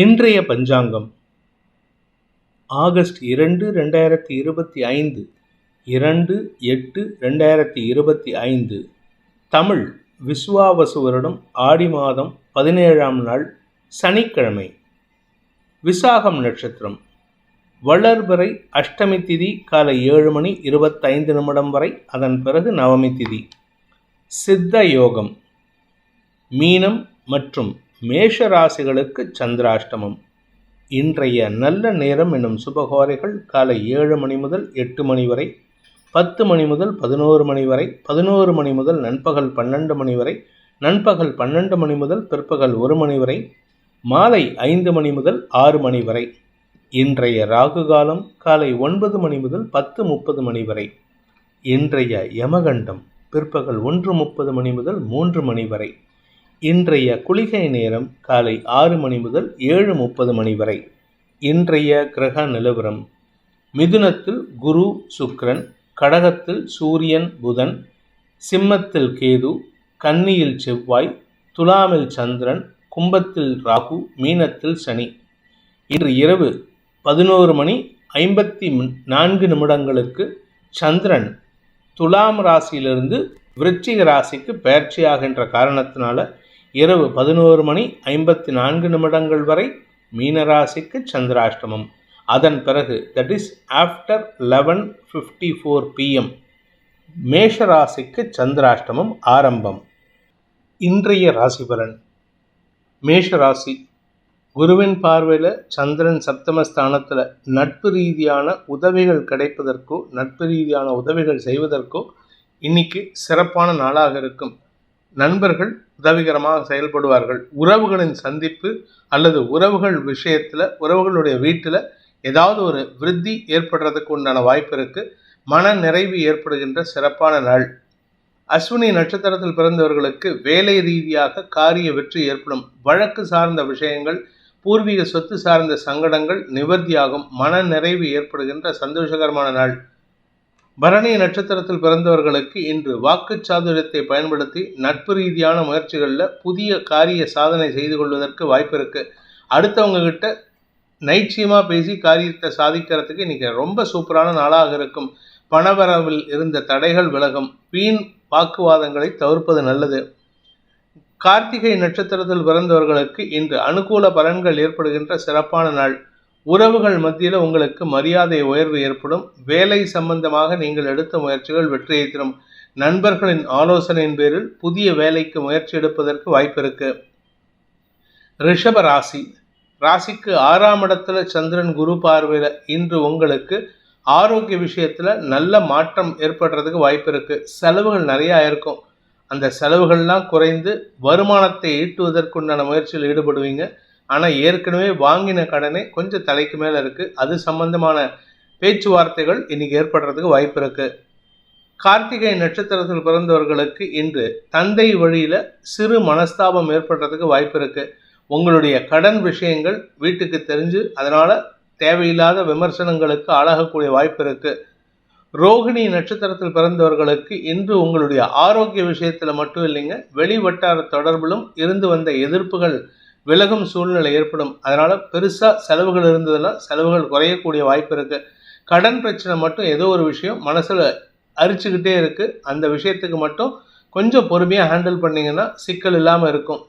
இன்றைய பஞ்சாங்கம் ஆகஸ்ட் 2, 2025 2/8/2025 தமிழ் விசுவாவசு வருடம் ஆடி மாதம் 17ஆம் நாள் சனிக்கிழமை. விசாகம் நட்சத்திரம். வளர்பிறை அஷ்டமி திதி காலை 7:25 வரை, அதன் பிறகு நவமி திதி. சித்த யோகம். மீனம் மற்றும் மேஷ ராசிகளுக்கு சந்திராஷ்டமம். இன்றைய நல்ல நேரம் என்னும் சுபகோரைகள் காலை 7 மணி முதல் 8 மணி வரை, 10 மணி முதல் 11 மணி வரை, 11 மணி முதல் நண்பகல் 12 மணி வரை, நண்பகல் 12 மணி முதல் பிற்பகல் 1 மணி வரை, மாலை 5 மணி முதல் 6 மணி வரை. இன்றைய ராகு காலம் காலை 9 மணி முதல் 10:30 மணி வரை. இன்றைய யமகண்டம் பிற்பகல் 1:30 மணி முதல் 3 மணி வரை. இன்றைய குளிகை நேரம் காலை 6 மணி முதல் 7:30 மணி வரை. இன்றைய கிரக நிலவரம்: மிதுனத்தில் குரு சுக்கிரன், கடகத்தில் சூரியன் புதன், சிம்மத்தில் கேது, கன்னியில் செவ்வாய், துலாமில் சந்திரன், கும்பத்தில் ராகு, மீனத்தில் சனி. இன்று இரவு 11:54 சந்திரன் துலாம் ராசியிலிருந்து விருச்சிக ராசிக்கு பெயர்ச்சியாகின்ற காரணத்தினால இரவு 11:54 வரை மீனராசிக்கு சந்திராஷ்டமம். அதன் பிறகு தட் இஸ் ஆஃப்டர் 11:54 PM மேஷ ராசிக்கு சந்திராஷ்டமம் ஆரம்பம். இன்றைய ராசிபலன். மேஷ ராசி. குருவின் பார்வையில் சந்திரன் சப்தமஸ்தானத்தில் நட்பு ரீதியான உதவிகள் கிடைப்பதற்கோ நட்பு ரீதியான உதவிகள் செய்வதற்கோ இன்னைக்கு சிறப்பான நாளாக இருக்கும். நண்பர்கள் உதவிகரமாக செயல்படுவார்கள். உறவுகளின் சந்திப்பு அல்லது உறவுகள் விஷயத்தில் உறவுகளுடைய வீட்டில் ஏதாவது ஒரு விருத்தி ஏற்படுறதுக்கு உண்டான வாய்ப்பு இருக்குது. மன நிறைவு ஏற்படுகின்ற சிறப்பான நாள். அஸ்வினி நட்சத்திரத்தில் பிறந்தவர்களுக்கு வேலை ரீதியாக காரிய வெற்றி ஏற்படும். வழக்கு சார்ந்த விஷயங்கள், பூர்வீக சொத்து சார்ந்த சங்கடங்கள் நிவர்த்தியாகும். மன நிறைவு ஏற்படுகின்ற சந்தோஷகரமான நாள். பரணி நட்சத்திரத்தில் பிறந்தவர்களுக்கு இன்று வாக்கு சாதுரியத்தை பயன்படுத்தி நட்பு ரீதியான முயற்சிகளில் புதிய காரிய சாதனை செய்து கொள்வதற்கு வாய்ப்பு இருக்குது. அடுத்தவங்க கிட்ட நைச்சியமாக பேசி காரியத்தை சாதிக்கிறதுக்கு இன்றைக்கி ரொம்ப சூப்பரான நாளாக இருக்கும். பணவரவில் இருந்த தடைகள் விலகும். வீண் வாக்குவாதங்களை தவிர்ப்பது நல்லது. கார்த்திகை நட்சத்திரத்தில் பிறந்தவர்களுக்கு இன்று அனுகூல பலன்கள் ஏற்படுகின்ற சிறப்பான நாள். உறவுகள் மத்தியில் உங்களுக்கு மரியாதை உயர்வு ஏற்படும். வேலை சம்பந்தமாக நீங்கள் எடுத்த முயற்சிகள் வெற்றியை தரும். நண்பர்களின் ஆலோசனையின் பேரில் புதிய வேலைக்கு முயற்சி எடுப்பதற்கு வாய்ப்பு இருக்கு. ரிஷப ராசி. ராசிக்கு 6ஆம் இடத்துல சந்திரன் குரு பார்வையில் இன்று உங்களுக்கு ஆரோக்கிய விஷயத்தில் நல்ல மாற்றம் ஏற்படுறதுக்கு வாய்ப்பு இருக்கு. செலவுகள் நிறையா இருக்கும். அந்த செலவுகள்லாம் குறைந்து வருமானத்தை ஈட்டுவதற்குண்டான முயற்சியில் ஈடுபடுவீங்க. ஆனால் ஏற்கனவே வாங்கின கடனே கொஞ்சம் தலைக்கு மேலே இருக்குது. அது சம்பந்தமான பேச்சுவார்த்தைகள் இன்றைக்கி ஏற்படுறதுக்கு வாய்ப்பு இருக்குது. கார்த்திகை நட்சத்திரத்தில் பிறந்தவர்களுக்கு இன்று தந்தை வழியில் சிறு மனஸ்தாபம் ஏற்படுறதுக்கு வாய்ப்பு இருக்குது. உங்களுடைய கடன் விஷயங்கள் வீட்டுக்கு தெரிஞ்சு அதனால் தேவையில்லாத விமர்சனங்களுக்கு ஆளாகக்கூடிய வாய்ப்பு இருக்குது. ரோகிணி நட்சத்திரத்தில் பிறந்தவர்களுக்கு இன்று உங்களுடைய ஆரோக்கிய விஷயத்தில் மட்டும் இல்லைங்க, வெளி வட்டார தொடர்பிலும் இருந்து வந்த எதிர்ப்புகள் விலகும் சூழ்நிலை ஏற்படும். அதனால் பெருசாக செலவுகள் இருந்ததுன்னா செலவுகள் குறையக்கூடிய வாய்ப்பு இருக்குது. கடன் பிரச்சனை மட்டும் ஏதோ ஒரு விஷயம் மனசில் அரிச்சுக்கிட்டே இருக்குது. அந்த விஷயத்துக்கு மட்டும் கொஞ்சம் பொறுமையாக ஹேண்டில் பண்ணிங்கன்னா சிக்கல் இல்லாமல் இருக்கும்.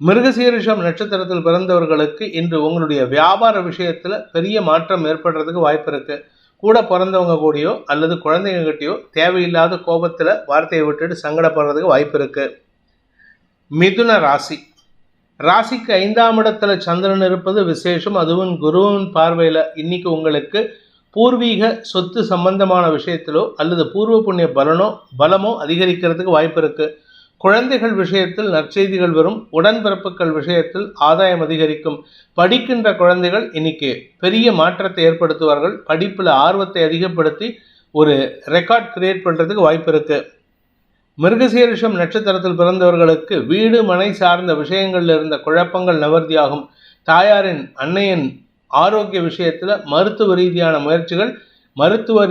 மிருகசீரிஷம் நட்சத்திரத்தில் பிறந்தவர்களுக்கு இன்று உங்களுடைய வியாபார விஷயத்தில் பெரிய மாற்றம் ஏற்படுறதுக்கு வாய்ப்பு இருக்குது. கூட பிறந்தவங்க கூடயோ அல்லது குழந்தைங்க கிட்டேயோ தேவையில்லாத கோபத்தில் வார்த்தையை விட்டுட்டு சங்கடப்படுறதுக்கு வாய்ப்பு இருக்குது. மிதுன ராசி. ராசிக்கு 5ஆம் இடத்துல சந்திரன் இருப்பது விசேஷம். அதுவும் குருவின் பார்வையில் இன்னைக்கு உங்களுக்கு பூர்வீக சொத்து சம்பந்தமான விஷயத்திலோ அல்லது பூர்வ புண்ணிய பலமோ அதிகரிக்கிறதுக்கு வாய்ப்பு இருக்குது. குழந்தைகள் விஷயத்தில் நற்செய்திகள் வரும். உடன்பிறப்புகள் விஷயத்தில் ஆதாயம் அதிகரிக்கும். படிக்கின்ற குழந்தைகள் இன்னைக்கு பெரிய மாற்றத்தை ஏற்படுத்துவார்கள். படிப்பில் ஆர்வத்தை அதிகப்படுத்தி ஒரு ரெக்கார்ட் கிரியேட் பண்ணுறதுக்கு வாய்ப்பு இருக்குது. மிருகசீரிஷம் நட்சத்திரத்தில் பிறந்தவர்களுக்கு வீடு மனை சார்ந்த விஷயங்களில் இருந்த குழப்பங்கள் நிவர்த்தியாகும். தாயாரின் அன்னையின் ஆரோக்கிய விஷயத்தில் மருத்துவ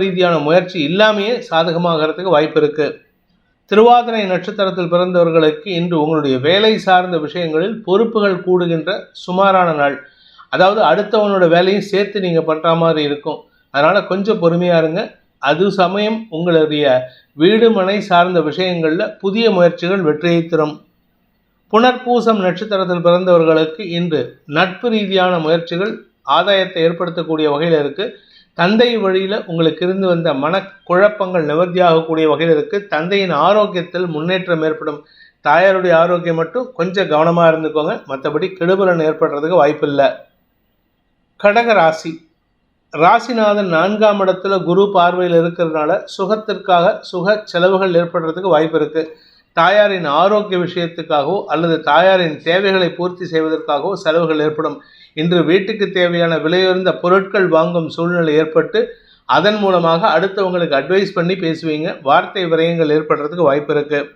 ரீதியான முயற்சி இல்லாமையே சாதகமாகிறதுக்கு வாய்ப்பு இருக்குது. திருவாதிரை நட்சத்திரத்தில் பிறந்தவர்களுக்கு இன்று உங்களுடைய வேலை சார்ந்த விஷயங்களில் பொறுப்புகள் கூடுகின்ற சுமாரான நாள். அதாவது அடுத்தவனோட வேலையும் சேர்த்து நீங்கள் பண்ணுற மாதிரி இருக்கும். அதனால் கொஞ்சம் பொறுமையாக இருங்க. அது சமயம் உங்களுடைய வீடு மனை சார்ந்த விஷயங்களில் புதிய முயற்சிகள் வெற்றியை தரும். புனர்பூசம் நட்சத்திரத்தில் பிறந்தவர்களுக்கு இன்று நட்பு ரீதியான முயற்சிகள் ஆதாயத்தை ஏற்படுத்தக்கூடிய வகையில் இருக்குது. தந்தை வழியில் உங்களுக்கு இருந்து வந்த மனக்குழப்பங்கள் நிவர்த்தியாகக்கூடிய வகையில் இருக்குது. தந்தையின் ஆரோக்கியத்தில் முன்னேற்றம் ஏற்படும். தாயாருடைய ஆரோக்கியம் மட்டும் கொஞ்சம் கவனமாக இருந்துக்கோங்க. மற்றபடி கெடுபலன் ஏற்படுறதுக்கு வாய்ப்பில்லை. கடக ராசி. ராசிநாதன் 4ஆம் இடத்துல குரு பார்வையில் இருக்கிறதுனால சுகத்திற்காக சுக செலவுகள் ஏற்படுறதுக்கு வாய்ப்பு இருக்குது. தாயாரின் ஆரோக்கிய விஷயத்துக்காகவோ அல்லது தாயாரின் தேவைகளை பூர்த்தி செய்வதற்காகவோ செலவுகள் ஏற்படும். இன்று வீட்டுக்கு தேவையான விலையுயர்ந்த பொருட்கள் வாங்கும் சூழ்நிலை ஏற்பட்டு அதன் மூலமாக அடுத்தவங்களுக்கு அட்வைஸ் பண்ணி பேசுவீங்க. வார்த்தை விரயங்கள் ஏற்படுறதுக்கு வாய்ப்பு இருக்குது.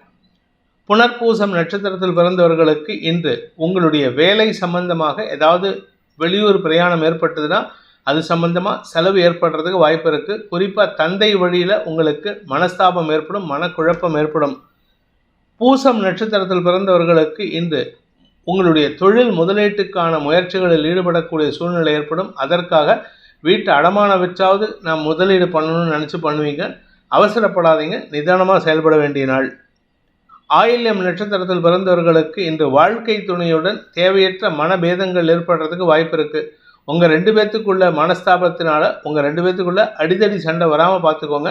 புனர்பூசம் நட்சத்திரத்தில் பிறந்தவர்களுக்கு இன்று உங்களுடைய வேலை சம்பந்தமாக ஏதாவது வெளியூர் பிரயாணம் ஏற்பட்டதுன்னா அது சம்பந்தமாக செலவு ஏற்படுறதுக்கு வாய்ப்பு இருக்குது. குறிப்பாக தந்தை வழியில் உங்களுக்கு மனஸ்தாபம் ஏற்படும், மனக்குழப்பம் ஏற்படும். பூசம் நட்சத்திரத்தில் பிறந்தவர்களுக்கு இன்று உங்களுடைய தொழில் முதலீட்டுக்கான முயற்சிகளில் ஈடுபடக்கூடிய சூழ்நிலை ஏற்படும். அதற்காக வீட்டு அடமான வச்சாவது நான் முதலீடு பண்ணணும்னு நினச்சி பண்ணுவீங்க. அவசரப்படாதீங்க, நிதானமாக செயல்பட வேண்டிய நாள். ஆயில்யம் நட்சத்திரத்தில் பிறந்தவர்களுக்கு இன்று வாழ்க்கை துணையுடன் தேவையற்ற மனபேதங்கள் ஏற்படுறதுக்கு வாய்ப்பு இருக்குது. உங்கள் 2 பேர்த்துக்குள்ள மனஸ்தாபத்தினால உங்கள் 2 பேர்த்துக்குள்ள அடிதடி சண்டை வராமல் பார்த்துக்கோங்க.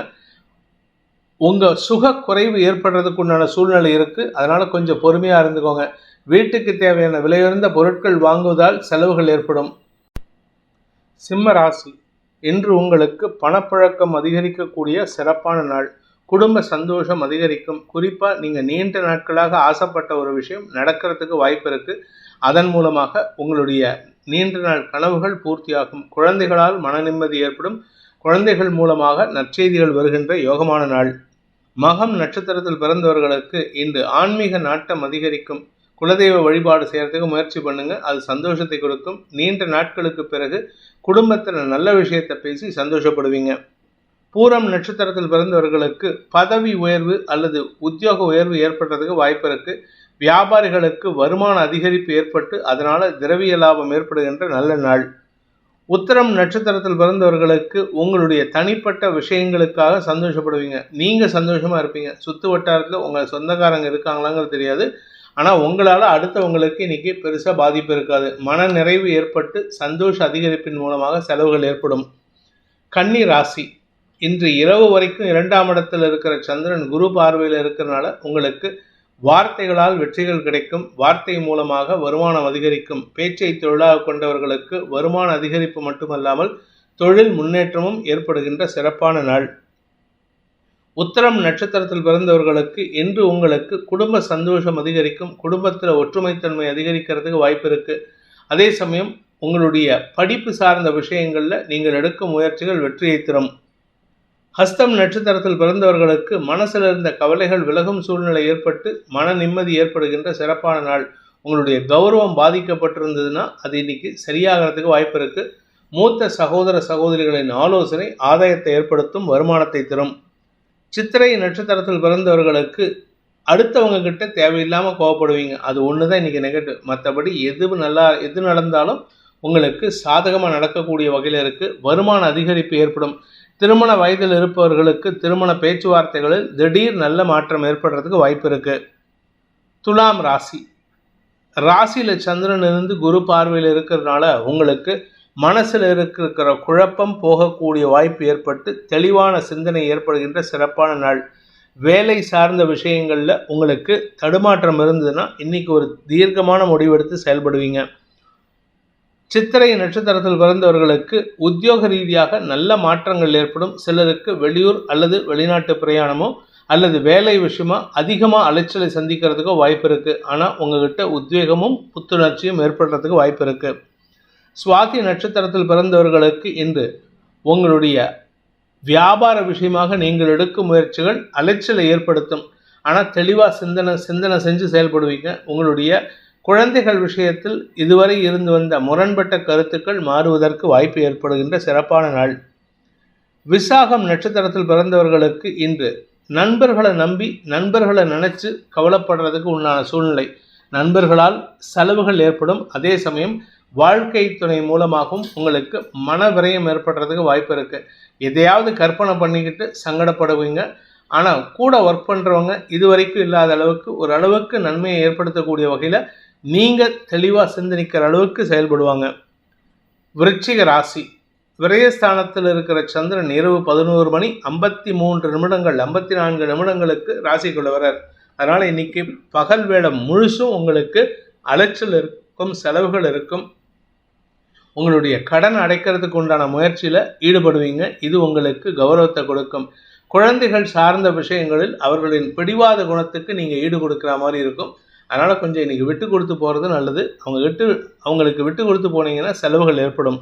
உங்கள் சுக குறைவு ஏற்படுறதுக்குண்டான சூழ்நிலை இருக்குது. அதனால் கொஞ்சம் பொறுமையாக இருந்துக்கோங்க. வீட்டுக்கு தேவையான விலையுயர்ந்த பொருட்கள் வாங்குவதால் செலவுகள் ஏற்படும். சிம்ம ராசி. இன்று உங்களுக்கு பணப்புழக்கம் அதிகரிக்கக்கூடிய சிறப்பான நாள். குடும்ப சந்தோஷம் அதிகரிக்கும். குறிப்பாக நீங்கள் நீண்ட நாட்களாக ஆசைப்பட்ட ஒரு விஷயம் நடக்கிறதுக்கு வாய்ப்பு இருக்குது. அதன் மூலமாக உங்களுடைய நீண்ட நாள் கனவுகள் பூர்த்தியாகும். குழந்தைகளால் மன நிம்மதி ஏற்படும். குழந்தைகள் மூலமாக நற்செய்திகள் வருகின்ற யோகமான நாள். மகம் நட்சத்திரத்தில் பிறந்தவர்களுக்கு இன்று ஆன்மீக நாட்டம் அதிகரிக்கும். குலதெய்வ வழிபாடு செய்கிறதுக்கு முயற்சி பண்ணுங்க. அது சந்தோஷத்தை கொடுக்கும். நீண்ட நாட்களுக்கு பிறகு குடும்பத்தில் நல்ல விஷயத்தை பேசி சந்தோஷப்படுவீங்க. பூரம் நட்சத்திரத்தில் பிறந்தவர்களுக்கு பதவி உயர்வு அல்லது உத்தியோக உயர்வு ஏற்படுறதுக்கு வாய்ப்பு இருக்குது. வியாபாரிகளுக்கு வருமான அதிகரிப்பு ஏற்பட்டு அதனால் திரவிய லாபம் ஏற்படுகின்ற நல்ல நாள். உத்திரம் நட்சத்திரத்தில் பிறந்தவர்களுக்கு உங்களுடைய தனிப்பட்ட விஷயங்களுக்காக சந்தோஷப்படுவீங்க. நீங்கள் சந்தோஷமாக இருப்பீங்க. சுற்று வட்டாரத்தில் உங்கள் சொந்தக்காரங்க இருக்காங்களாங்கிறது தெரியாது. ஆனால் உங்களால் அடுத்தவங்களுக்கு இன்றைக்கி பெருசாக பாதிப்பு இருக்காது. மன நிறைவு ஏற்பட்டு சந்தோஷ அதிகரிப்பின் மூலமாக செலவுகள் ஏற்படும். கன்னி ராசி. இன்று இரவு வரைக்கும் 2ஆம் இடத்தில் இருக்கிற சந்திரன் குரு பார்வையில் இருக்கிறனால உங்களுக்கு வார்த்தைகளால் வெற்றிகள் கிடைக்கும். வார்த்தை மூலமாக வருமானம் அதிகரிக்கும். பேச்சை தொழிலாக கொண்டவர்களுக்கு வருமான அதிகரிப்பு மட்டுமல்லாமல் தொழில் முன்னேற்றமும் ஏற்படுகின்ற சிறப்பான நாள். உத்திரம் நட்சத்திரத்தில் பிறந்தவர்களுக்கு இன்று உங்களுக்கு குடும்ப சந்தோஷம் அதிகரிக்கும். குடும்பத்தில் ஒற்றுமைத்தன்மை அதிகரிக்கிறதுக்கு வாய்ப்பு இருக்குது. அதே சமயம் உங்களுடைய படிப்பு சார்ந்த விஷயங்களில் நீங்கள் எடுக்கும் முயற்சிகள் வெற்றியை தரும். ஹஸ்தம் நட்சத்திரத்தில் பிறந்தவர்களுக்கு மனசில் இருந்த கவலைகள் விலகும் சூழ்நிலை ஏற்பட்டு மன நிம்மதி ஏற்படுகின்ற சிறப்பான நாள். உங்களுடைய கௌரவம் பாதிக்கப்பட்டிருந்ததுன்னா அது இன்னைக்கு சரியாகிறதுக்கு வாய்ப்பு இருக்குது. மூத்த சகோதர சகோதரிகளின் ஆலோசனை ஆதாயத்தை ஏற்படுத்தும், வருமானத்தை தரும். சித்திரை நட்சத்திரத்தில் பிறந்தவர்களுக்கு அடுத்தவங்க கிட்ட தேவையில்லாமல் கோவப்படுவீங்க. அது ஒன்று தான் இன்றைக்கி நெகட்டிவ். மற்றபடி எது நடந்தாலும் உங்களுக்கு சாதகமாக நடக்கக்கூடிய வகையில் இருக்குது. வருமான அதிகரிப்பு ஏற்படும். திருமண வயதில் இருப்பவர்களுக்கு திருமண பேச்சுவார்த்தைகளில் திடீர் நல்ல மாற்றம் ஏற்படுறதுக்கு வாய்ப்பு இருக்குது. துலாம் ராசி. ராசியில் சந்திரன் இருந்து குரு பார்வையில் இருக்கிறதுனால உங்களுக்கு மனசில் இருக்கிற குழப்பம் போகக்கூடிய வாய்ப்பு ஏற்பட்டு தெளிவான சிந்தனை ஏற்படுகின்ற சிறப்பான நாள். வேலை சார்ந்த விஷயங்களில் உங்களுக்கு தடுமாற்றம் இருந்ததுன்னா இன்றைக்கி ஒரு தீர்க்கமான முடிவெடுத்து செயல்படுவீங்க. சித்திரை நட்சத்திரத்தில் பிறந்தவர்களுக்கு உத்தியோக ரீதியாக நல்ல மாற்றங்கள் ஏற்படும். சிலருக்கு வெளியூர் அல்லது வெளிநாட்டு பிரயாணமோ அல்லது வேலை விஷயமா அதிகமாக அலைச்சலை சந்திக்கிறதுக்கோ வாய்ப்பு இருக்குது. ஆனால் உங்கள்கிட்ட உத்வேகமும் புத்துணர்ச்சியும் ஏற்படுறதுக்கு வாய்ப்பு இருக்குது. சுவாதி நட்சத்திரத்தில் பிறந்தவர்களுக்கு இன்று உங்களுடைய வியாபார விஷயமாக நீங்கள் எடுக்கும் முயற்சிகள் அலைச்சலை ஏற்படுத்தும். ஆனால் தெளிவாக சிந்தனை செஞ்சு செயல்படுவீங்க. உங்களுடைய குழந்தைகள் விஷயத்தில் இதுவரை இருந்து வந்த முரண்பட்ட கருத்துக்கள் மாறுவதற்கு வாய்ப்பு ஏற்படுகின்ற சிறப்பான நாள். விசாகம் நட்சத்திரத்தில் பிறந்தவர்களுக்கு இன்று நண்பர்களை நம்பி நண்பர்களை நினச்சி கவலைப்படுறதுக்கு உண்டான சூழ்நிலை. நண்பர்களால் செலவுகள் ஏற்படும். அதே சமயம் வாழ்க்கை துணை மூலமாகவும் உங்களுக்கு மன விரயம் ஏற்படுறதுக்கு வாய்ப்பு இருக்குது. எதையாவது கற்பனை பண்ணிக்கிட்டு சங்கடப்படுவீங்க. ஆனால் கூட ஒர்க் பண்ணுறவங்க இது வரைக்கும் இல்லாத அளவுக்கு ஒரு அளவுக்கு நன்மையை ஏற்படுத்தக்கூடிய வகையில் நீங்கள் தெளிவாக சிந்தனிக்கிற அளவுக்கு செயல்படுவாங்க. விருச்சிக ராசி. விரயஸ்தானத்தில் இருக்கிற சந்திரன் இரவு 11:53 நிமிடங்களுக்கு ராசிக்குள்ள வரார். அதனால் இன்னைக்கு பகல் வேளை முழுசும் உங்களுக்கு அலைச்சல் இருக்கும், செலவுகள் இருக்கும். உங்களுடைய கடன் அடைக்கிறதுக்கு உண்டான முயற்சியில் ஈடுபடுவீங்க. இது உங்களுக்கு கௌரவத்தை கொடுக்கும். குழந்தைகள் சார்ந்த விஷயங்களில் அவர்களின் பிடிவாத குணத்துக்கு நீங்கள் ஈடு கொடுக்குற மாதிரி இருக்கும். அதனால் கொஞ்சம் இன்றைக்கி விட்டு கொடுத்து போகிறது நல்லது. அவங்களுக்கு விட்டு கொடுத்து போனீங்கன்னா செலவுகள் ஏற்படும்.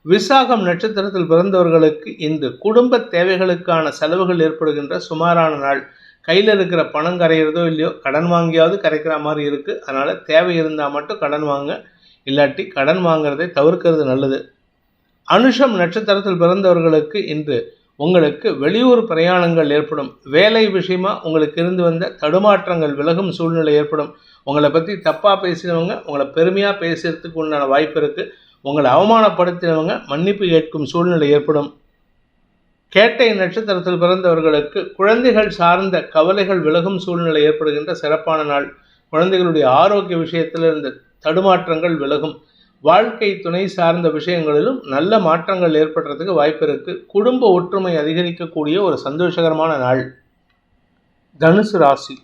விசாகம் நட்சத்திரத்தில் பிறந்தவர்களுக்கு இன்று குடும்ப தேவைகளுக்கான செலவுகள் ஏற்படுகின்ற சுமாரான நாள். கையில் இருக்கிற பணம் கரையிறதோ இல்லையோ கடன் வாங்கியாவது கரைக்கிற மாதிரி இருக்குது. அதனால் தேவை இருந்தால் மட்டும் கடன் வாங்க, இல்லாட்டி கடன் வாங்கிறதை தவிர்க்கிறது நல்லது. அனுஷம் நட்சத்திரத்தில் பிறந்தவர்களுக்கு இன்று உங்களுக்கு வெளியூர் பிரயாணங்கள் ஏற்படும். வேலை விஷயமா உங்களுக்கு இருந்து வந்த தடுமாற்றங்கள் விலகும் சூழ்நிலை ஏற்படும். உங்களை பற்றி தப்பாக பேசினவங்க உங்களை பெருமையாக பேசுறதுக்கு உண்டான வாய்ப்பு இருக்குது. உங்களை அவமானப்படுத்தினவங்க மன்னிப்பு கேட்கும் சூழ்நிலை ஏற்படும். கேட்டை நட்சத்திரத்தில் பிறந்தவர்களுக்கு குழந்தைகள் சார்ந்த கவலைகள் விலகும் சூழ்நிலை ஏற்படுகின்ற சிறப்பான நாள். குழந்தைகளுடைய ஆரோக்கிய விஷயத்தில் இருந்த தடுமாற்றங்கள் விலகும். வாழ்க்கை துணை சார்ந்த விஷயங்களிலும் நல்ல மாற்றங்கள் ஏற்படுறதுக்கு வாய்ப்பு இருக்குது. குடும்ப ஒற்றுமை அதிகரிக்கக்கூடிய ஒரு சந்தோஷகரமான நாள். தனுசு ராசி.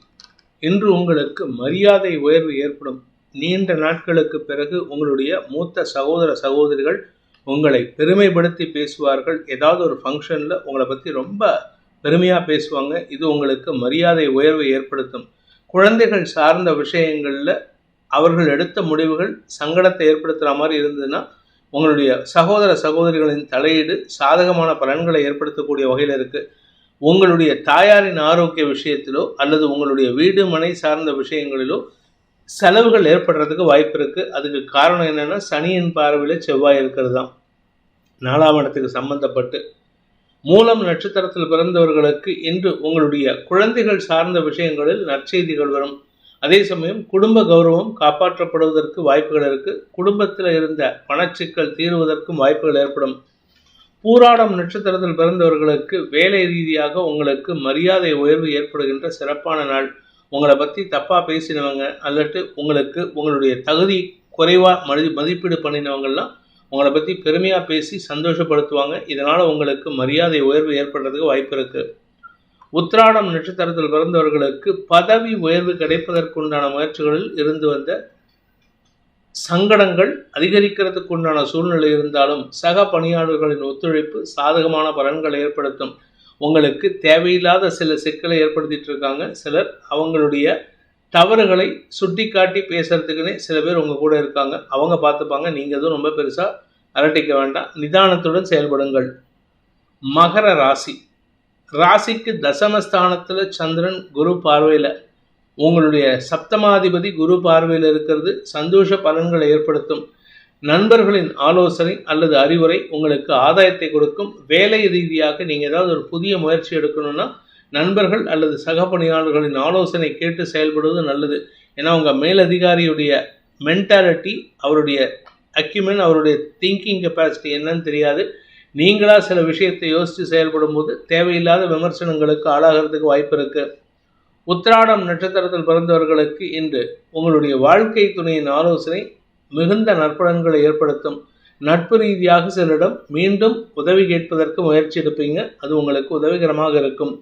இன்று உங்களுக்கு மரியாதை உயர்வு ஏற்படும். நீண்ட நாட்களுக்கு பிறகு உங்களுடைய மூத்த சகோதர சகோதரிகள் உங்களை பெருமைப்படுத்தி பேசுவார்கள். ஏதாவது ஒரு ஃபங்க்ஷனில் உங்களை பற்றி ரொம்ப பெருமையாக பேசுவாங்க. இது உங்களுக்கு மரியாதை உயர்வை ஏற்படுத்தும். குழந்தைகள் சார்ந்த விஷயங்களில் அவர்கள் எடுத்த முடிவுகள் சங்கடத்தை ஏற்படுத்துகிற மாதிரி இருந்ததுன்னா உங்களுடைய சகோதர சகோதரிகளின் தலையீடு சாதகமான பலன்களை ஏற்படுத்தக்கூடிய வகையில் இருக்குது. உங்களுடைய தாயாரின் ஆரோக்கிய விஷயத்திலோ அல்லது உங்களுடைய வீடு மனை சார்ந்த விஷயங்களிலோ செலவுகள் ஏற்படுறதுக்கு வாய்ப்பு இருக்குது. அதுக்கு காரணம் என்னென்னா சனியின் பார்வையில் செவ்வாய் இருக்கிறது தான். 4ஆம் இடத்துக்கு சம்பந்தப்பட்டு. மூலம் நட்சத்திரத்தில் பிறந்தவர்களுக்கு இன்று உங்களுடைய குழந்தைகள் சார்ந்த விஷயங்களில் நற்செய்திகள் வரும். அதே சமயம் குடும்ப கௌரவம் காப்பாற்றப்படுவதற்கு வாய்ப்புகள் இருக்குது. குடும்பத்தில் இருந்த பணச்சிக்கல் தீர்வதற்கும் வாய்ப்புகள் ஏற்படும். பூராடம் நட்சத்திரத்தில் பிறந்தவர்களுக்கு வேலை ரீதியாக உங்களுக்கு மரியாதை உயர்வு ஏற்படுகின்ற சிறப்பான நாள். உங்களை பற்றி தப்பாக பேசினவங்க அல்லது உங்களுடைய தகுதி குறைவாக மதிப்பீடு பண்ணினவங்கள்லாம் உங்களை பற்றி பெருமையாக பேசி சந்தோஷப்படுத்துவாங்க. இதனால் உங்களுக்கு மரியாதை உயர்வு ஏற்படுறதுக்கு வாய்ப்பு இருக்குது. உத்திராடம் நட்சத்திரத்தில் பிறந்தவர்களுக்கு பதவி உயர்வு கிடைப்பதற்கு உண்டான முயற்சிகளில் இருந்து வந்த சங்கடங்கள் அதிகரிக்கிறதுக்கு உண்டான சூழ்நிலை இருந்தாலும் சக பணியாளர்களின் ஒத்துழைப்பு சாதகமான பலன்களை ஏற்படுத்தும். உங்களுக்கு தேவையில்லாத சில சிக்கலை ஏற்படுத்திட்டு இருக்காங்க. சிலர் அவங்களுடைய தவறுகளை சுட்டி காட்டி பேசுறதுக்குன்னே சில பேர் உங்கள் கூட இருக்காங்க. அவங்க பார்த்துப்பாங்க. நீங்கள் எதுவும் ரொம்ப பெருசாக அரட்டிக்க வேண்டாம். நிதானத்துடன் செயல்படுங்கள். மகர ராசி. ராசிக்கு தசமஸ்தானத்தில் சந்திரன் குரு பார்வையில், உங்களுடைய சப்தமாதிபதி குரு பார்வையில் இருக்கிறது சந்தோஷ பலன்களை ஏற்படுத்தும். நண்பர்களின் ஆலோசனை அல்லது அறிவுரை உங்களுக்கு ஆதாயத்தை கொடுக்கும். வேலை ரீதியாக நீங்கள் ஏதாவது ஒரு புதிய முயற்சி எடுக்கணும்னா நண்பர்கள் அல்லது சக பணியாளர்களின் ஆலோசனை கேட்டு செயல்படுவது நல்லது. ஏன்னா உங்கள் மேலதிகாரியுடைய மென்டாலிட்டி, அவருடைய அக்யூமெண்ட், அவருடைய திங்கிங் கெப்பாசிட்டி என்னன்னு தெரியாது. நீங்களாக சில விஷயத்தை யோசித்து செயல்படும் போது தேவையில்லாத விமர்சனங்களுக்கு ஆளாகிறதுக்கு வாய்ப்பு இருக்குது. உத்திராடம் நட்சத்திரத்தில் பிறந்தவர்களுக்கு இன்று உங்களுடைய வாழ்க்கை துணையின் ஆலோசனை மிகுந்த நற்பலன்களை ஏற்படுத்தும். நட்பு ரீதியாக சிலரிடம் மீண்டும் உதவி கேட்பதற்கு முயற்சி எடுப்பீங்க. அது உங்களுக்கு உதவிகரமாக இருக்கும்.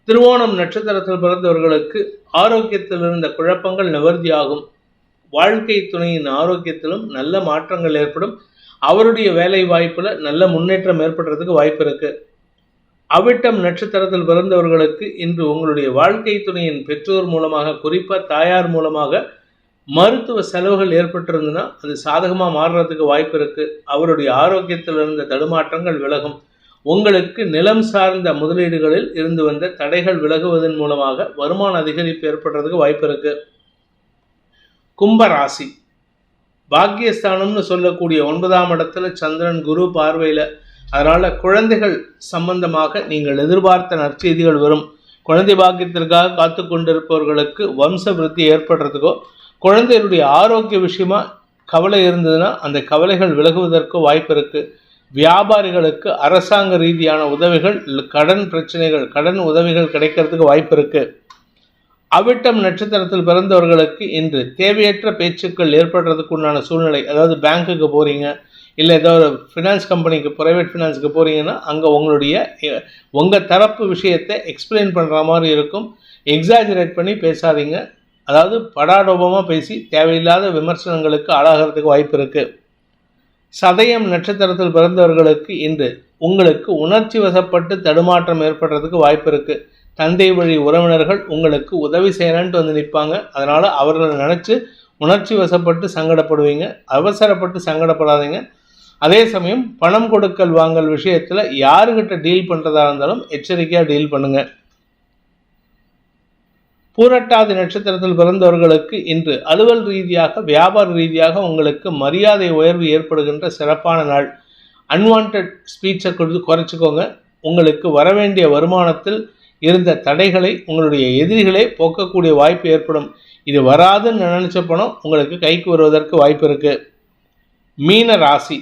திருவோணம் நட்சத்திரத்தில் பிறந்தவர்களுக்கு ஆரோக்கியத்தில் இருந்த குழப்பங்கள் நிவர்த்தியாகும். வாழ்க்கை துணையின் ஆரோக்கியத்திலும் நல்ல மாற்றங்கள் ஏற்படும். அவருடைய வேலை வாய்ப்பில் நல்ல முன்னேற்றம் ஏற்படுறதுக்கு வாய்ப்பு இருக்குது. அவிட்டம் நட்சத்திரத்தில் பிறந்தவர்களுக்கு இன்று உங்களுடைய வாழ்க்கை துணையின் பெற்றோர் மூலமாக, குறிப்பாக தாயார் மூலமாக மருத்துவ செலவுகள் ஏற்பட்டிருந்ததுன்னா அது சாதகமாக மாறுறதுக்கு வாய்ப்பு இருக்குது. அவருடைய ஆரோக்கியத்தில் இருந்த தடுமாற்றங்கள் விலகும். உங்களுக்கு நிலம் சார்ந்த முதலீடுகளில் இருந்து வந்த தடைகள் விலகுவதன் மூலமாக வருமான அதிகரிப்பு ஏற்படுறதுக்கு வாய்ப்பு இருக்குது. கும்பராசி. பாக்கியஸ்தானம்னு சொல்லக்கூடிய 9ஆம் இடத்துல சந்திரன் குரு பார்வையில், அதனால் குழந்தைகள் சம்பந்தமாக நீங்கள் எதிர்பார்த்த நற்செய்திகள் வரும். குழந்தை பாக்கியத்திற்காக காத்து கொண்டிருப்பவர்களுக்கு வம்ச விருத்தி ஏற்படுறதுக்கோ, குழந்தைகளுடைய ஆரோக்கிய விஷயமா கவலை இருந்ததுன்னா அந்த கவலைகள் விலகுவதற்கு வாய்ப்பு இருக்குது. வியாபாரிகளுக்கு அரசாங்க ரீதியான உதவிகள், கடன் பிரச்சனைகள், கடன் உதவிகள் கிடைக்கிறதுக்கு வாய்ப்பு இருக்குது. அவிட்டம் நட்சத்திரத்தில் பிறந்தவர்களுக்கு இன்று தேவையற்ற பேச்சுக்கள் ஏற்படுறதுக்கு உண்டான சூழ்நிலை. அதாவது பேங்க்குக்கு போகிறீங்க, இல்லை ஏதோ ஒரு ஃபினான்ஸ் கம்பெனிக்கு, ப்ரைவேட் ஃபினான்ஸுக்கு போகிறீங்கன்னா அங்கே உங்கள் தரப்பு விஷயத்தை எக்ஸ்பிளைன் பண்ணுற மாதிரி இருக்கும். எக்ஸாஜரேட் பண்ணி பேசாதீங்க. அதாவது படாடோபமாக பேசி தேவையில்லாத விமர்சனங்களுக்கு ஆளாகிறதுக்கு வாய்ப்பு இருக்குது. சதயம் நட்சத்திரத்தில் பிறந்தவர்களுக்கு இன்று உங்களுக்கு உணர்ச்சி வசப்பட்டு தடுமாற்றம் ஏற்படுறதுக்கு வாய்ப்பு இருக்குது. தந்தை வழி உறவினர்கள் உங்களுக்கு உதவி செய்யணுன்ட்டு வந்து நிற்பாங்க. அதனால் அவர்களை நினச்சி உணர்ச்சி வசப்பட்டு சங்கடப்படுவீங்க. அவசரப்பட்டு சங்கடப்படாதீங்க. அதே சமயம் பணம் கொடுக்கல் வாங்கல் விஷயத்தில் யாருக்கிட்ட டீல் பண்ணுறதா இருந்தாலும் எச்சரிக்கையாக டீல் பண்ணுங்கள். பூரட்டாதி நட்சத்திரத்தில் பிறந்தவர்களுக்கு இன்று அலுவல் ரீதியாக, வியாபார ரீதியாக உங்களுக்கு மரியாதை உயர்வு ஏற்படுகின்ற சிறப்பான நாள். அன்வான்ட் ஸ்பீச்சை குறைச்சிக்கோங்க. உங்களுக்கு வரவேண்டிய வருமானத்தில் இருந்த தடைகளை உங்களுடைய எதிரிகளே போக்கக்கூடிய வாய்ப்பு ஏற்படும். இது வராதுன்னு நினச்ச பணம் உங்களுக்கு கைக்கு வருவதற்கு வாய்ப்பு இருக்குது. மீன ராசி.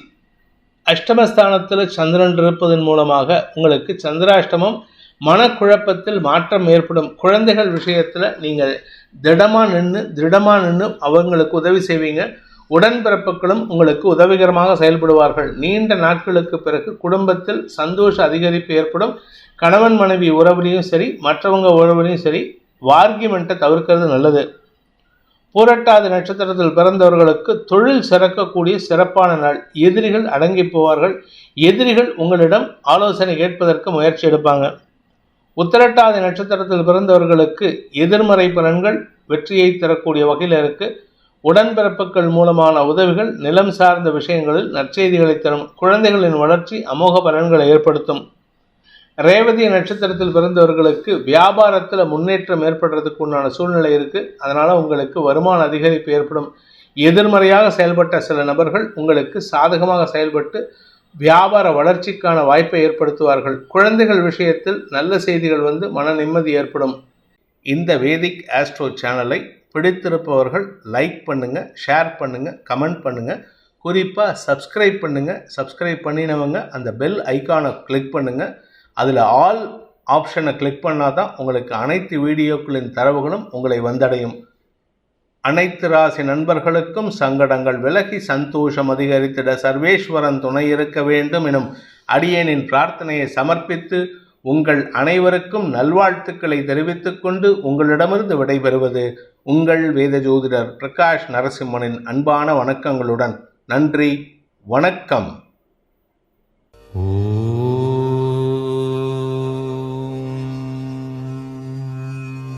அஷ்டமஸ்தானத்தில் சந்திரன் இருப்பதன் மூலமாக உங்களுக்கு சந்திராஷ்டமம், மனக்குழப்பத்தில் மாற்றம் ஏற்படும். குழந்தைகள் விஷயத்தில் நீங்கள் திடமாக நின்று அவங்களுக்கு உதவி செய்வீங்க. உடன்பிறப்புகளும் உங்களுக்கு உதவிகரமாக செயல்படுவார்கள். நீண்ட நாட்களுக்கு பிறகு குடும்பத்தில் சந்தோஷ அதிகரிப்பு ஏற்படும். கணவன் மனைவி உறவுலையும் சரி, மற்றவங்க உறவுலையும் சரி, வார்கிமெண்ட்டை தவிர்க்கிறது நல்லது. பூரட்டாதி நட்சத்திரத்தில் பிறந்தவர்களுக்கு தொழில் சிறக்கக்கூடிய சிறப்பான நாள். எதிரிகள் அடங்கி போவார்கள். எதிரிகள் உங்களிடம் ஆலோசனை கேட்பதற்கு முயற்சி எடுப்பாங்க. உத்திரட்டாதி நட்சத்திரத்தில் பிறந்தவர்களுக்கு எதிர்மறை பலன்கள் வெற்றியை தரக்கூடிய வகையில் இருக்குது. உடன்பிறப்புகள் மூலமான உதவிகள், நிலம் சார்ந்த விஷயங்களில் நற்செய்திகளை தரும். குழந்தைகளின் வளர்ச்சி அமோக பலன்களை ஏற்படுத்தும். ரேவதி நட்சத்திரத்தில் பிறந்தவர்களுக்கு வியாபாரத்தில் முன்னேற்றம் ஏற்படுறதுக்கு உண்டான சூழ்நிலை இருக்குது. அதனால் உங்களுக்கு வருமான அதிகரிப்பு ஏற்படும். எதிர்மறையாக செயல்பட்ட சில நபர்கள் உங்களுக்கு சாதகமாக செயல்பட்டு வியாபார வளர்ச்சிக்கான வாய்ப்பை ஏற்படுத்துவார்கள். குழந்தைகள் விஷயத்தில் நல்ல செய்திகள் வந்து மன நிம்மதி ஏற்படும். இந்த வேதிக் ஆஸ்ட்ரோ சேனலை பிடித்திருப்பவர்கள் லைக் பண்ணுங்கள், ஷேர் பண்ணுங்கள், கமெண்ட் பண்ணுங்கள். குறிப்பாக சப்ஸ்கிரைப் பண்ணுங்கள். சப்ஸ்கிரைப் பண்ணினவங்க அந்த பெல் ஐக்கானை கிளிக் பண்ணுங்கள். அதில் ஆல் ஆப்ஷனை கிளிக் பண்ணால் தான் உங்களுக்கு அனைத்து வீடியோக்களின் தரவுகளும் உங்களை வந்தடையும். அனைத்து ராசி நண்பர்களுக்கும் சங்கடங்கள் விலகி சந்தோஷம் அதிகரித்திட சர்வேஸ்வரன் துணை இருக்க வேண்டும் எனும் அடியேனின் பிரார்த்தனையை சமர்ப்பித்து உங்கள் அனைவருக்கும் நல்வாழ்த்துக்களை தெரிவித்துக் கொண்டு உங்களிடமிருந்து விடைபெறுவது உங்கள் வேத ஜோதிடர் பிரகாஷ் நரசிம்மனின் அன்பான வணக்கங்களுடன். நன்றி, வணக்கம்.